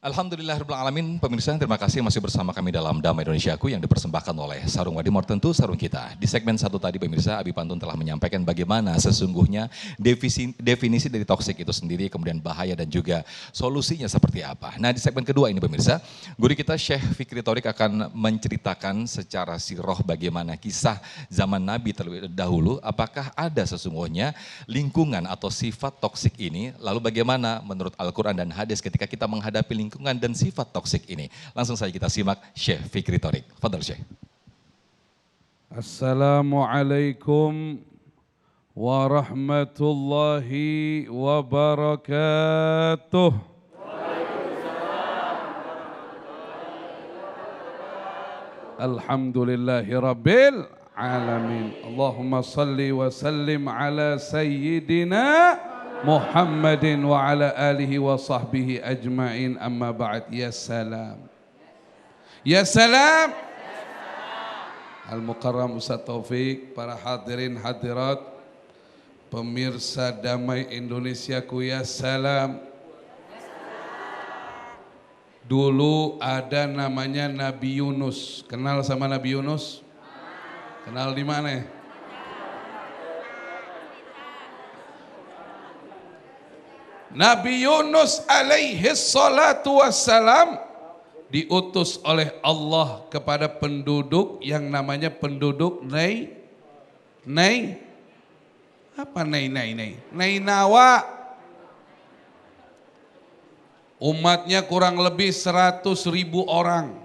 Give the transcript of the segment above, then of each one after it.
Alhamdulillahirrahmanirrahim, pemirsa terima kasih masih bersama kami dalam Damai Indonesiaku yang dipersembahkan oleh Sarung Wadimor, tentu sarung kita. Di segmen 1 tadi pemirsa, Abi Pantun telah menyampaikan bagaimana sesungguhnya definisi dari toksik itu sendiri, kemudian bahaya dan juga solusinya seperti apa. Nah di segmen kedua ini pemirsa, guru kita Syekh Fikri Thorik akan menceritakan secara sirah bagaimana kisah zaman Nabi terlebih dahulu, apakah ada sesungguhnya lingkungan atau sifat toksik ini, lalu bagaimana menurut Al-Quran dan hadis ketika kita menghadapi lingkungan dan sifat toksik ini. Langsung saja kita simak Syekh Fikri Thorik. Fadhal Syekh. Assalamualaikum warahmatullahi wabarakatuh. Alhamdulillahi rabbil alamin. Allahumma salli wa sallim ala sayyidina Muhammadin wa ala alihi wa sahbihi ajma'in, amma ba'd. Ya salam. Ya salam. Al-Mukarram Ustaz Taufik, para hadirin hadirat, pemirsa Damai Indonesiaku, ya salam. Dulu ada namanya Nabi Yunus. Kenal sama Nabi Yunus? Kenal di mana? Nabi Yunus alaihi salatu wassalam diutus oleh Allah kepada penduduk yang namanya penduduk Nainawa. Umatnya kurang lebih 100.000 orang.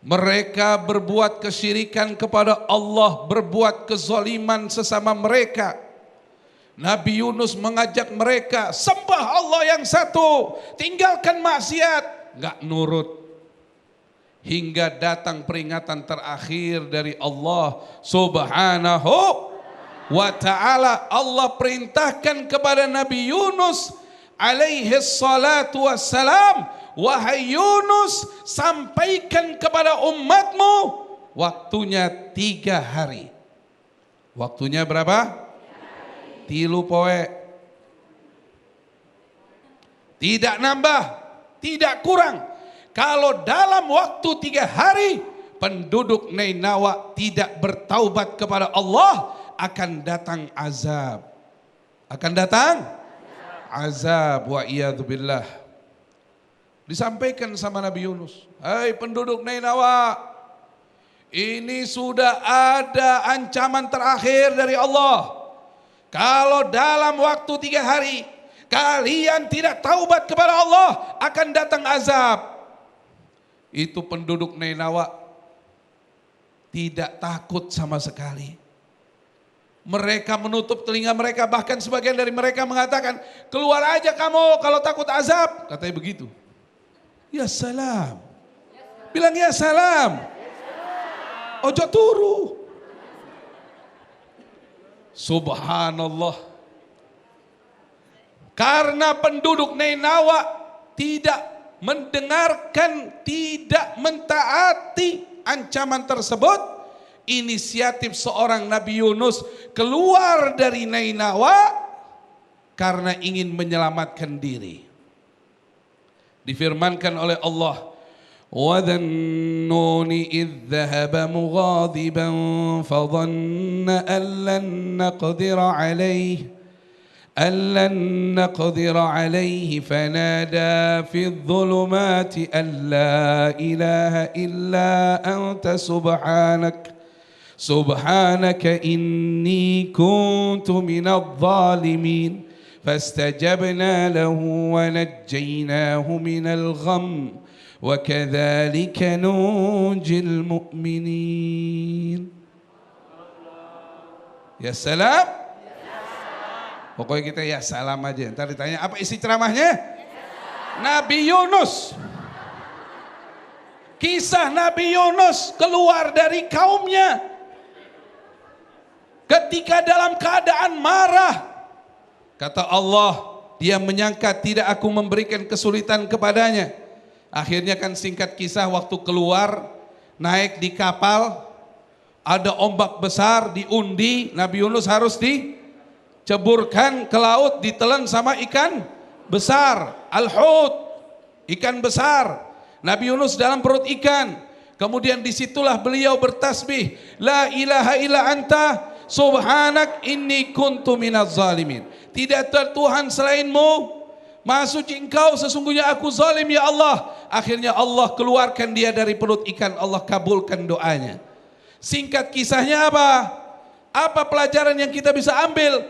Mereka berbuat kesyirikan kepada Allah, berbuat kezaliman sesama mereka. Nabi Yunus mengajak mereka, sembah Allah yang satu, tinggalkan maksiat, nggak nurut. Hingga datang peringatan terakhir dari Allah Subhanahu wa ta'ala. Allah perintahkan kepada Nabi Yunus alaihi salatu wassalam, wahai Yunus, sampaikan kepada umatmu, waktunya 3 hari. Waktunya berapa? 3 poe. Tidak nambah, tidak kurang. Kalau dalam waktu 3 hari penduduk Nainawa tidak bertaubat kepada Allah, akan datang azab. Akan datang azab, wa iyadzubillah. Disampaikan sama Nabi Yunus, hai penduduk Nainawa, ini sudah ada ancaman terakhir dari Allah. Kalau dalam waktu 3 hari kalian tidak taubat kepada Allah, akan datang azab. Itu penduduk Nainawa tidak takut sama sekali. Mereka menutup telinga mereka, bahkan sebagian dari mereka mengatakan, keluar aja kamu kalau takut azab. Katanya begitu. Ya salam. Bilang ya salam. Ojo turu. Subhanallah. Karena penduduk Nainawa tidak mendengarkan, tidak mentaati ancaman tersebut, inisiatif seorang Nabi Yunus keluar dari Nainawa karena ingin menyelamatkan diri. Difirmankan oleh Allah, وَذَا النُّونِ إِذْ ذَهَبَ مُغَاضِبًا فَظَنَّ أَن لَّن نَّقْدِرَ عَلَيْهِ فَنَادَى فِي الظُّلُمَاتِ أَن لَّا إِلَٰهَ إِلَّا أَنتَ سُبْحَانَكَ إِنِّي كُنتُ مِنَ الظَّالِمِينَ فَاسْتَجَبْنَا لَهُ وَنَجَّيْنَاهُ مِنَ الْغَمِّ وَكَذَلِكَ نُنْجِي الْمُؤْمِنِينَ. Ya salam. Pokoknya kita ya salam aja. Ntar ditanya apa isi ceramahnya? Nabi Yunus. Kisah Nabi Yunus keluar dari kaumnya ketika dalam keadaan marah. Kata Allah, dia menyangka tidak aku memberikan kesulitan kepadanya. Akhirnya kan singkat kisah, waktu keluar naik di kapal, ada ombak besar diundi, Nabi Yunus harus diceburkan ke laut, ditelan sama ikan besar, al-hut, ikan besar. Nabi Yunus dalam perut ikan. Kemudian disitulah beliau bertasbih, la ilaha illa anta subhanak inni kuntu minaz zalimin. Tidak ada Tuhan selainmu, Maha suci engkau, sesungguhnya aku zalim ya Allah. Akhirnya Allah keluarkan dia dari perut ikan, Allah kabulkan doanya. Singkat kisahnya apa? Apa pelajaran yang kita bisa ambil?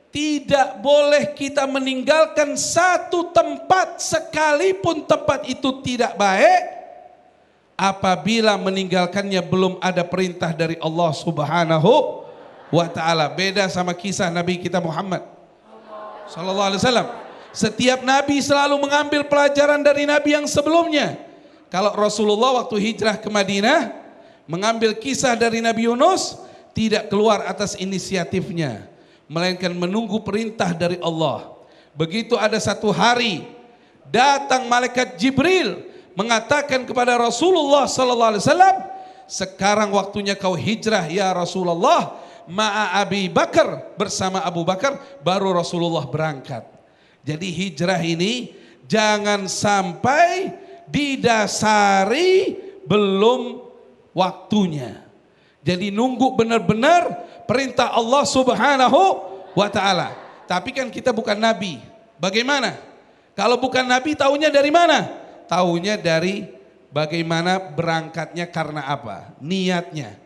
Tidak boleh kita meninggalkan satu tempat sekalipun tempat itu tidak baik apabila meninggalkannya belum ada perintah dari Allah Subhanahu wa ta'ala. Beda sama kisah Nabi kita Muhammad sallallahu alaihi wasallam. Setiap nabi selalu mengambil pelajaran dari nabi yang sebelumnya. Kalau Rasulullah waktu hijrah ke Madinah mengambil kisah dari Nabi Yunus, tidak keluar atas inisiatifnya, melainkan menunggu perintah dari Allah. Begitu ada satu hari datang malaikat Jibril mengatakan kepada Rasulullah sallallahu alaihi wasallam, sekarang waktunya kau hijrah ya Rasulullah, ma'a Abi Bakar, bersama Abu Bakar. Baru Rasulullah berangkat. Jadi hijrah ini jangan sampai didasari belum waktunya. Jadi nunggu benar-benar perintah Allah Subhanahu wa ta'ala. Tapi kan kita bukan nabi. Bagaimana? Kalau bukan nabi taunya dari mana? Taunya dari bagaimana berangkatnya, karena apa? Niatnya.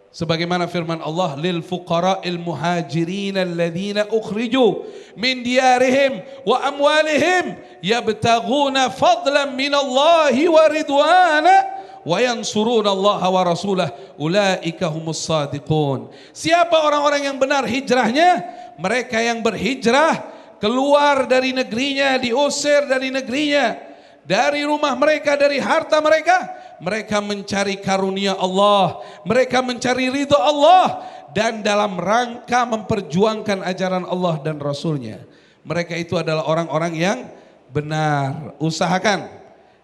Sebagaimana firman Allah, lil fuqara'il muhajirin alladzina ukhriju min diyarihim wa amwalihim yabtaghuna fadlan minallahi wa ridwana wa yansuruna Allah wa rasulah ulaika humus sadiqun. Siapa orang-orang yang benar hijrahnya? Mereka yang berhijrah keluar dari negerinya, diusir dari negerinya, dari rumah mereka, dari harta mereka. Mereka mencari karunia Allah, mereka mencari ridha Allah, dan dalam rangka memperjuangkan ajaran Allah dan Rasulnya. Mereka itu adalah orang-orang yang benar. Usahakan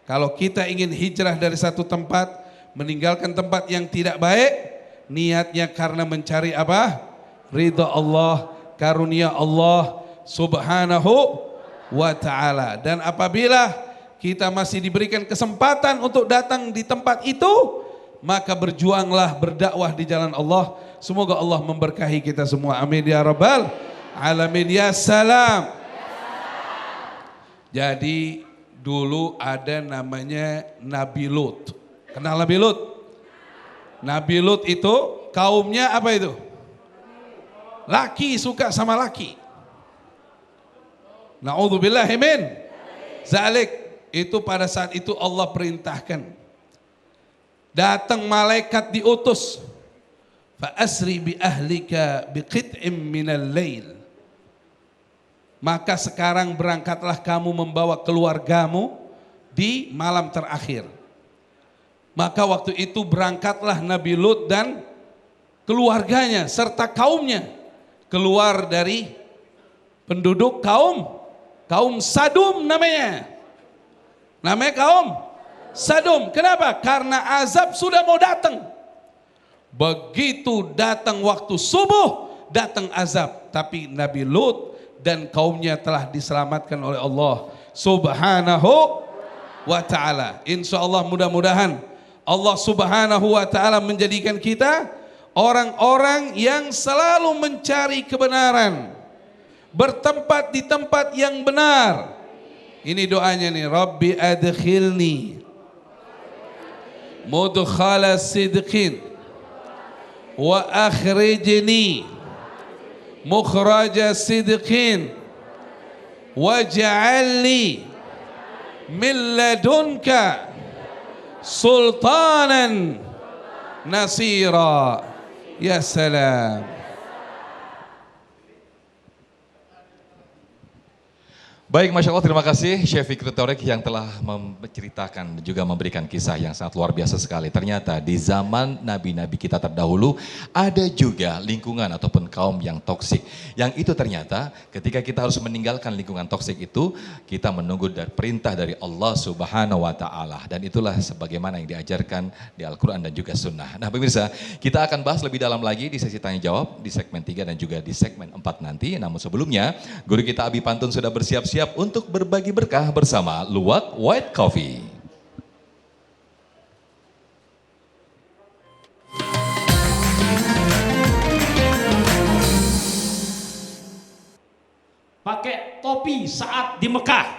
kalau kita ingin hijrah dari satu tempat, meninggalkan tempat yang tidak baik, niatnya karena mencari apa? Ridha Allah, karunia Allah Subhanahu wa ta'ala. Dan apabila kita masih diberikan kesempatan untuk datang di tempat itu, maka berjuanglah berdakwah di jalan Allah. Semoga Allah memberkahi kita semua. Amin ya rabbal alamin. Ya salam. Jadi dulu ada namanya Nabi Lut. Kenal Nabi Lut? Nabi Lut itu kaumnya apa itu? Laki, suka sama laki. Na'udzubillahi min zalik. Itu pada saat itu Allah perintahkan. Datang malaikat diutus. Fa asri bi ahlika bi qit'im minal lail. Maka sekarang berangkatlah kamu membawa keluargamu di malam terakhir. Maka waktu itu berangkatlah Nabi Lut dan keluarganya serta kaumnya keluar dari penduduk kaum Sadum namanya. Namanya kaum Sadum. Kenapa? Karena azab sudah mau datang. Begitu datang waktu subuh, datang azab. Tapi Nabi Lut dan kaumnya telah diselamatkan oleh Allah Subhanahu wa ta'ala. Insya Allah mudah-mudahan Allah Subhanahu wa ta'ala menjadikan kita orang-orang yang selalu mencari kebenaran, bertempat di tempat yang benar. Ini doanya nih, Rabbi adkhilni mudkhala sidqin wa akhrijni mukhraja sidqin waj'alni min ladunka sultanan nasira. Ya salam. Baik, Masya Allah, terima kasih Syekh Fikri Thorek yang telah menceritakan juga memberikan kisah yang sangat luar biasa sekali. Ternyata di zaman nabi-nabi kita terdahulu ada juga lingkungan ataupun kaum yang toksik. Yang itu ternyata ketika kita harus meninggalkan lingkungan toksik itu, kita menunggu perintah dari Allah Subhanahu wa ta'ala. Dan itulah sebagaimana yang diajarkan di Al-Quran dan juga Sunnah. Nah pemirsa, kita akan bahas lebih dalam lagi di sesi tanya jawab di segmen 3 dan juga di segmen 4 nanti. Namun sebelumnya, guru kita Abi Pantun sudah bersiap-siap siap untuk berbagi berkah bersama Luwak White Coffee. Pakai topi saat di Mekah.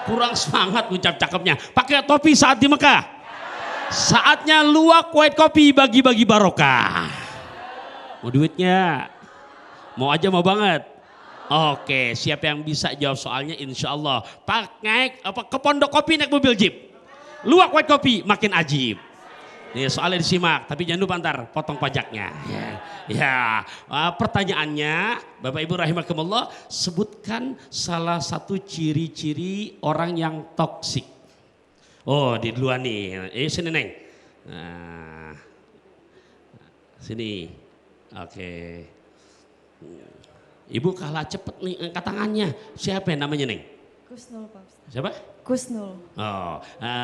Kurang semangat ucap cakepnya. Pakai topi saat di Mekah. Saatnya Luwak White Coffee bagi-bagi barokah. Mau duitnya? Mau aja mau banget. Oke, siapa yang bisa jawab soalnya insya Allah. Pakai ke Pondok Kopi naik mobil jeep. Luwak White Coffee makin ajib. Nih soalnya disimak, tapi jangan lupa ntar potong pajaknya. Pertanyaannya, Bapak Ibu rahimakumullah, sebutkan salah satu ciri-ciri orang yang toksik. Oh, di duluan nih. Sini Neng. Nah, sini. Oke. Ibu kalah cepet nih angkat tangannya. Siapa yang namanya Neng? Kusnul Pak Ustaz. Siapa? Kusnul. Oh,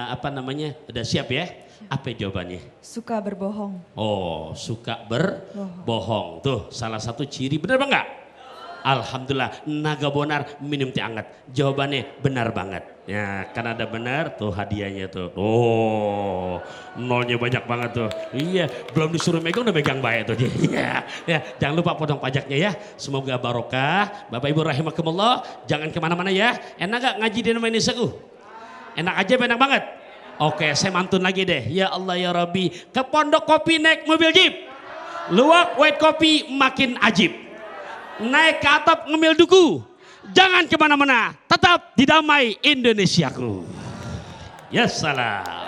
apa namanya? Udah siap ya? Apa jawabannya? Suka berbohong. Oh, suka berbohong. Tuh, salah satu ciri. Benar apa enggak? Alhamdulillah, naga bonar minum teh hangat. Jawabannya benar banget. Ya, kan ada benar tuh hadiahnya tuh. Oh, nolnya banyak banget tuh. Iya, belum disuruh megang udah megang baik tuh dia. Iya, ya, jangan lupa potong pajaknya ya. Semoga barokah. Bapak Ibu rahimakumullah, jangan kemana-mana ya. Enak gak ngaji di nama ini Seku? Enak aja, enak banget. Oke, saya mantun lagi deh. Ya Allah ya Rabbi, ke Pondok Kopi naik mobil jeep. Luwak White Coffee makin ajib. Naik ke atap ngemil duku. Jangan kemana-mana, tetap di Damai Indonesiaku. Ya salam.